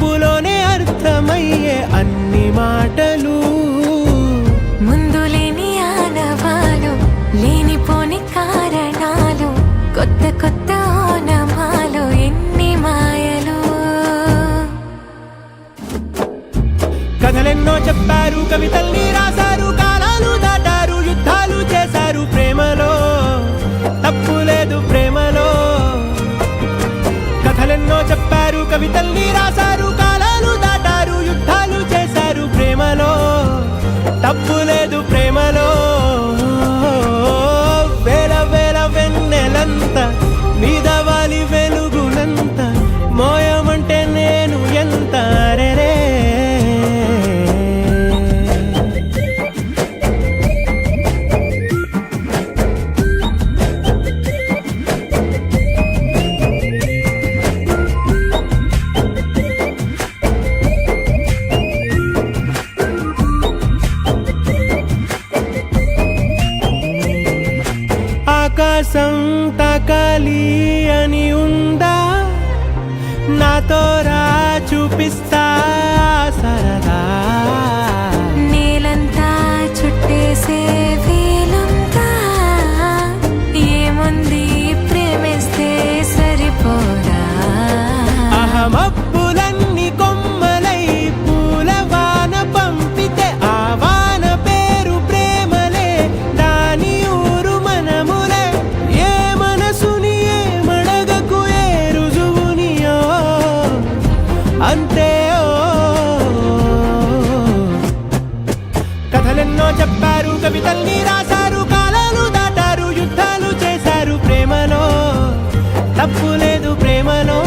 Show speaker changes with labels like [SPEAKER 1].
[SPEAKER 1] చూపులోనే అర్థమయ్యే అన్ని మాటలు.
[SPEAKER 2] ముందు లేని ఆనవాలు, లేనిపోని కారణాలు, కొత్త కొత్త ఓనమాలు, ఎన్ని మాయలు.
[SPEAKER 1] కథలెన్నో చెప్పారు, కవితల్ని రాశారు, కాలాలు దాటారు, యుద్ధాలు చేశారు ప్రేమలో. తప్పు లేదు ప్రేమలో. కథలెన్నో చెప్పారు, కవితల్ని రాశారు, కాలాలు దాటారు, యుద్ధాలు చేశారు ప్రేమలో. తప్పు లేదు ప్రేమలో. వేల వేల వెన్నెలంత మీదవాలి వెలుగునంత, మోయమంటే నేను ఎంత రే. ఆకాశం తాకాలి అని ఉందా, నాతో రా చూపిస్తా సరదా.
[SPEAKER 2] నేలంతా చుట్టేసే వీలుందా, ఏముంది ప్రేమిస్తే సరిపోదా.
[SPEAKER 1] అహమప్పులన్నీ కొమ్మలై పూలవాన పంపితే, ఆ వాన పేరు ప్రేమలే, దాని ఊరు మనములే. ఏ మనసుని ఏ మడగకు, ఏ రుజువునియో అంతే. కథలెన్నో చెప్పారు, కవితల్ని రాశారు, కాలాలు దాటారు, యుద్ధాలు చేశారు ప్రేమలో. తప్పు లేదు ప్రేమలో.